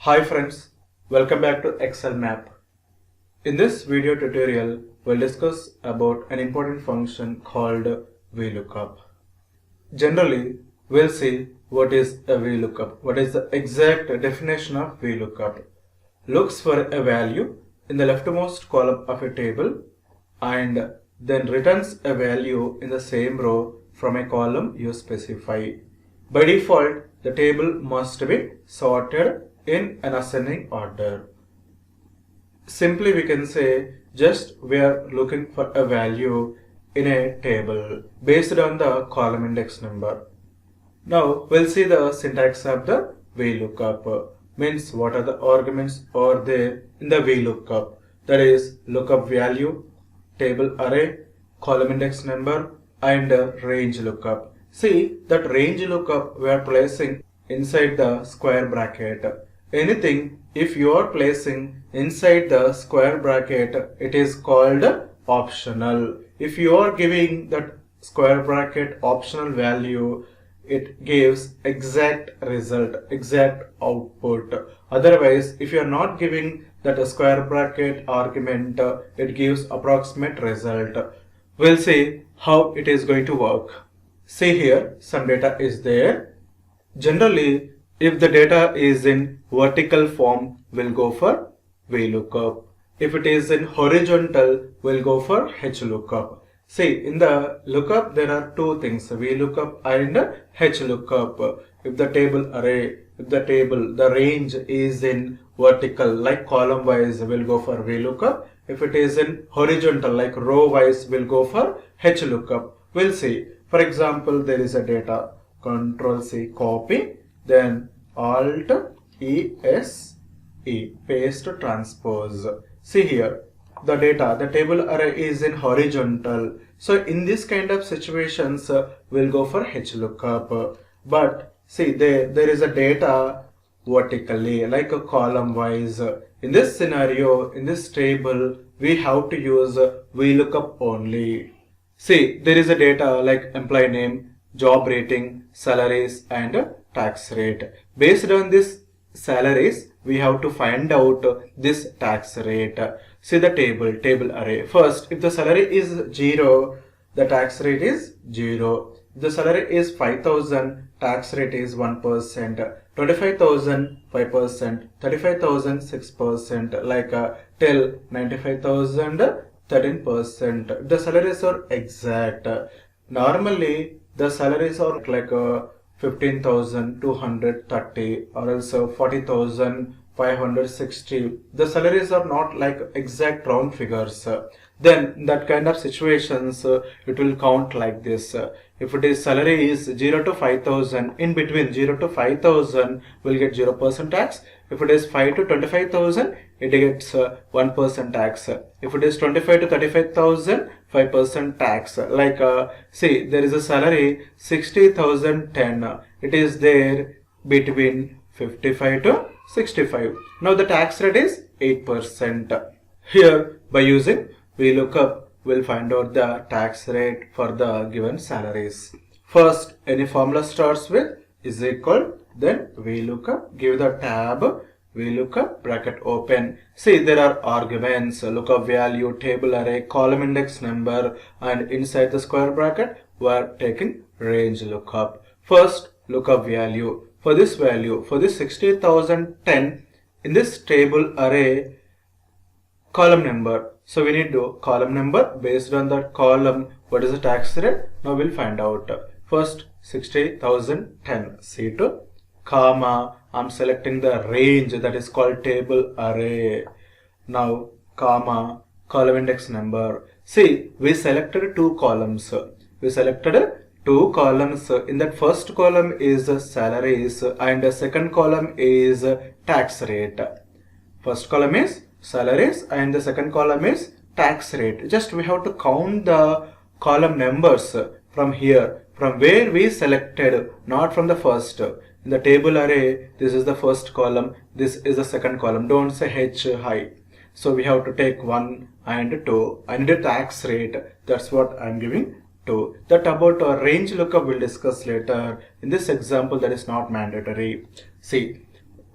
Hi friends, welcome back to Excel map. In this video tutorial, we'll discuss about an important function called VLOOKUP. Generally, we'll see what is a VLOOKUP. What is the exact definition of VLOOKUP? Looks for a value in the leftmost column of a table and then returns a value in the same row from a column you specify. By default, the table must be sorted in an ascending order. Simply we can say just we are looking for a value in a table based on the column index number. Now we'll see the syntax of the VLOOKUP. Means what are the arguments are there in the VLOOKUP. That is lookup value, table array, column index number and range lookup. See that range lookup we are placing inside the square bracket. Anything if you are placing inside the square bracket, it is called optional. If you are giving that square bracket optional value, it gives exact result, exact output. Otherwise, if you are not giving that square bracket argument, it gives approximate result. We'll see how it is going to work. See here, some data is there. Generally, if the data is in vertical form, we'll go for VLOOKUP. If it is in horizontal, we'll go for HLOOKUP. See, in the lookup, there are two things, VLOOKUP and HLOOKUP. If the table array, the range is in vertical, like column wise, we'll go for VLOOKUP. If it is in horizontal, like row wise, we'll go for HLOOKUP. We'll see. For example, there is a data, Control C, copy, then Alt ES E, paste transpose. See here, the data, the table array is in horizontal. So in this kind of situations, we'll go for HLOOKUP. But see, there is a data vertically, like a column wise. In this scenario, in this table, we have to use VLOOKUP only. See, there is a data like employee name, job rating, salaries and tax rate. Based on this salaries, we have to find out this tax rate. See the table array. First, if the salary is 0, the tax rate is 0. If the salary is 5,000, tax rate is 1%. 25,000, 5%. 35,000, 6%. Like till 95,000, 13%. The salaries are exact. Normally, the salaries are like 15,230 or else 40,560. The salaries are not like exact round figures. Then in that kind of situations, it will count like this. If it is salary is 0 to 5,000, in between 0 to 5,000 will get 0% tax. If it is 5 to 25,000, it gets 1% tax. If it is 25 to 35,000, 5% tax. Like see, there is a salary 60,010. It is there between 55 to 65. Now the tax rate is 8%. Here by using VLOOKUP, we'll find out the tax rate for the given salaries. First, any formula starts with is equal, then VLOOKUP, give the tab, VLOOKUP, bracket open. See, there are arguments, lookup value, table array, column index number, and inside the square bracket, we are taking range lookup. First, lookup value. For this value, for this 60,010, in this table array, column number. So we need to column number. Based on that column, what is the tax rate? Now we'll find out. First 60,010 C2, comma, I'm selecting the range, that is called table array. Now comma, column index number. See, we selected two columns. We selected two columns. In that first column is salaries and the second column is tax rate. First column is salaries and the second column is tax rate. Just we have to count the column numbers from here, from where we selected, not from the first. In the table array, this is the first column, this is the second column. Don't say H high. So we have to take 1 and 2 and the tax rate. That's what I'm giving 2. That about range lookup we'll discuss later. In this example, that is not mandatory. See,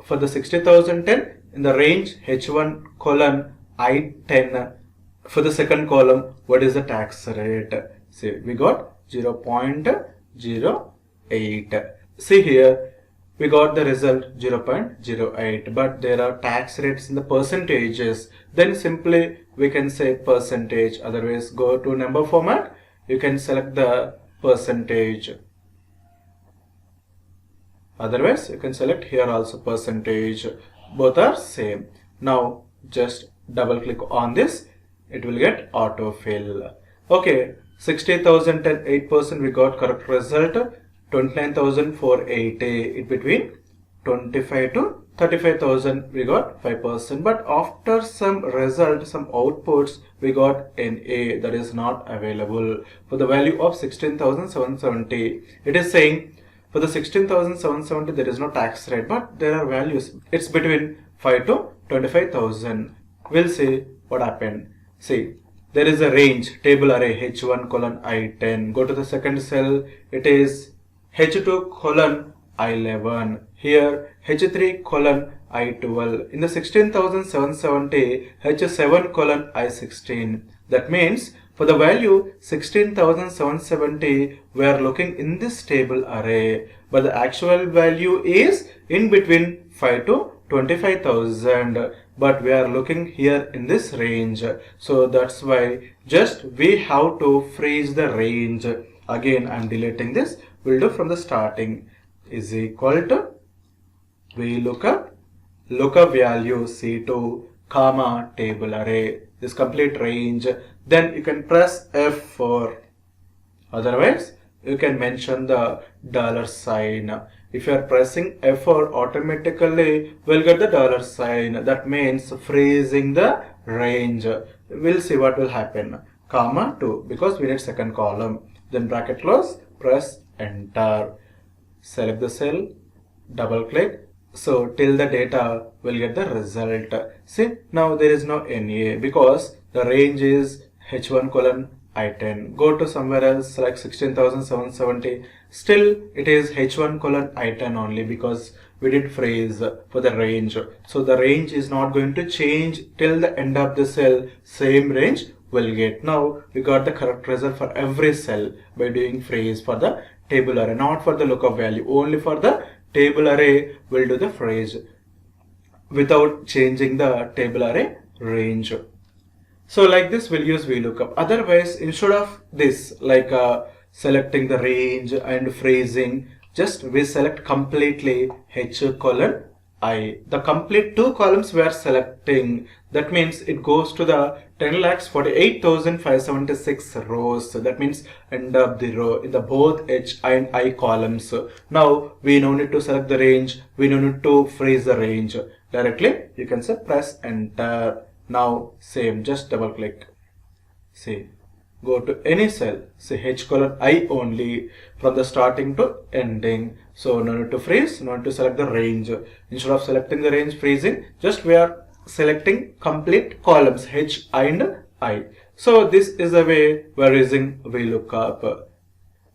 for the 60,010 in the range H1 colon I10. For the second column, what is the tax rate? See, we got 0.08. See here, we got the result 0.08, but there are tax rates in the percentages. Then simply we can say percentage. Otherwise, go to number format. You can select the percentage. Otherwise, you can select here also percentage. Both are same. Now, just double click on this. It will get autofill. Okay, 60,010 8% we got correct result. 29,480 in between 25 to 35,000 we got 5%, but after some result, some outputs, we got NA that is not available for the value of 16,770. It is saying for the 16,770 there is no tax rate, but there are values. It's between 5 to 25,000. We'll see what happened. See, there is a range table array H1 colon I10. Go to the second cell. It is H2 colon I11. Here H3 colon I12. In the 16,770 H7 colon I16. That means for the value 16,770 we are looking in this table array, but the actual value is in between 5 to 25,000, but we are looking here in this range. So that's why just we have to freeze the range. Again, I'm deleting this. We'll do from the starting is equal to VLOOKUP lookup value C2 comma table array, this complete range. Then you can press F4. Otherwise, you can mention the $sign. If you are pressing F4, automatically we'll get the $sign. That means freezing the range. We'll see what will happen. Comma 2, because we need second column. Then bracket close, press enter. Select the cell, double click. So till the data will get the result. See, now there is no NA because the range is H1 colon I10. Go to somewhere else, select 16,770. Still it is H1 colon I10 only because we did freeze for the range. So the range is not going to change till the end of the cell. Same range will get. Now we got the correct result for every cell by doing freeze for the table array, not for the lookup value. Only for the table array will do the freeze without changing the table array range. So like this we'll use VLOOKUP. Otherwise, instead of this, like selecting the range and freezing, just we select completely H colon I. The complete two columns we are selecting. That means it goes to the 10,48,576 rows. So that means end of the row in the both H and I columns. Now we no need to select the range. We no need to freeze the range. Directly you can say press enter. Now same, just double click. See, go to any cell, say H colon I only from the starting to ending. So no need to freeze, no need to select the range. Instead of selecting the range, freezing, just we are selecting complete columns H and I. So this is the way we are using VLOOKUP.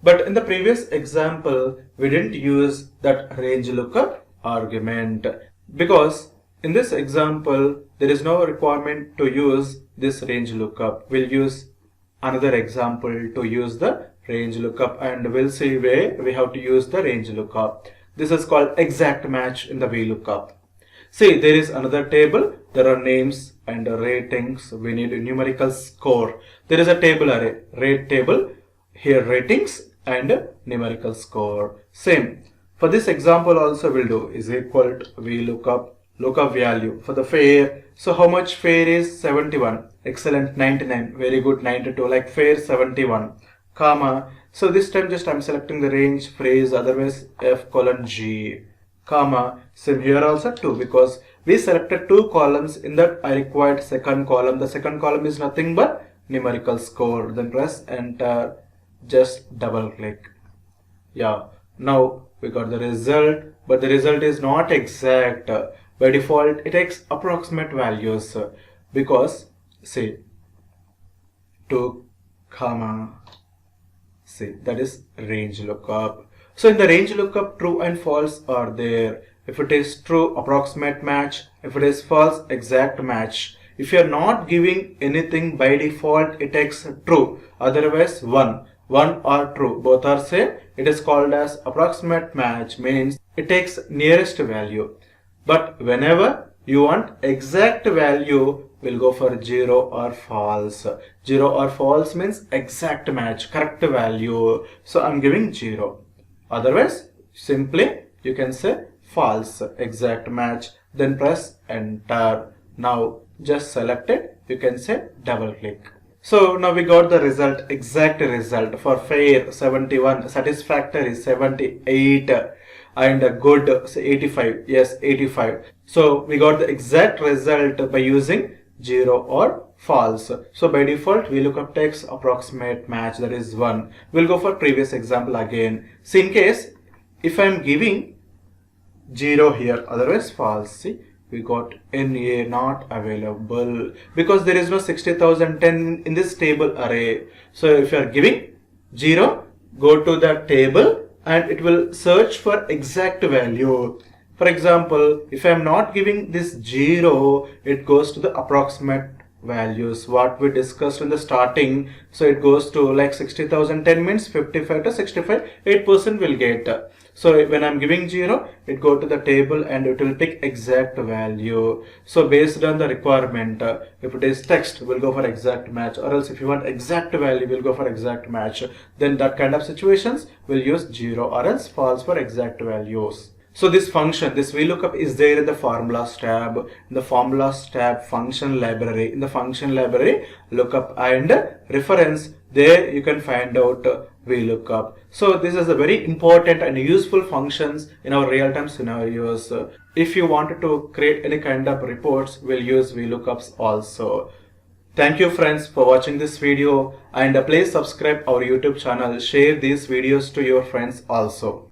But in the previous example, we didn't use that range lookup argument because in this example, there is no requirement to use this range lookup. We'll use another example to use the range lookup, and we'll see where we have to use the range lookup. This is called exact match in the VLOOKUP. See, there is another table. There are names and ratings. We need a numerical score. There is a table array, rate table. Here ratings and numerical score. Same. For this example also we'll do is equal to VLOOKUP lookup value for the fare. So how much fare is 71? Excellent, 99. Very good, 92. Like fare 71, comma. So this time just I'm selecting the range phrase, otherwise F colon G, comma. Same here also 2 because we selected 2 columns. In that I required second column. The second column is nothing but numerical score. Then press enter. Just double click. Yeah. Now we got the result, but the result is not exact. By default, it takes approximate values because say 2, comma, say that is range lookup. So in the range lookup, true and false are there. If it is true, approximate match. If it is false, exact match. If you are not giving anything by default, it takes true. Otherwise, 1 or true, both are same. It is called as approximate match, means it takes nearest value. But whenever you want exact value, we'll go for 0 or false. 0 or false means exact match, correct value. So I'm giving 0. Otherwise, simply you can say false, exact match. Then press enter. Now just select it. You can say double click. So now we got the result, exact result. For fair 71, satisfactory 78, and good 85. Yes, 85. So we got the exact result by using 0 or false. So by default VLOOKUP takes approximate match, that is 1. We'll go for previous example again. So in case if I am giving 0 here, otherwise false, see, we got NA not available because there is no 60,010 in this table array. So if you are giving 0, go to the table and it will search for exact value. For example, if I am not giving this 0, it goes to the approximate values what we discussed in the starting. So it goes to like 60,010 means 55 to 65, 8% will get. So when I'm giving 0, it go to the table and it will pick exact value. So based on the requirement, if it is text, we'll go for exact match, or else if you want exact value, we'll go for exact match. Then that kind of situations, we'll use 0 or else false for exact values. So this function, this VLOOKUP is there in the formulas tab. In the formulas tab, function library. In the function library, lookup and reference, there you can find out VLOOKUP. So this is a very important and useful functions in our real-time scenarios. If you wanted to create any kind of reports, we'll use VLOOKUPs also. Thank you friends for watching this video, and please subscribe our YouTube channel. Share these videos to your friends also.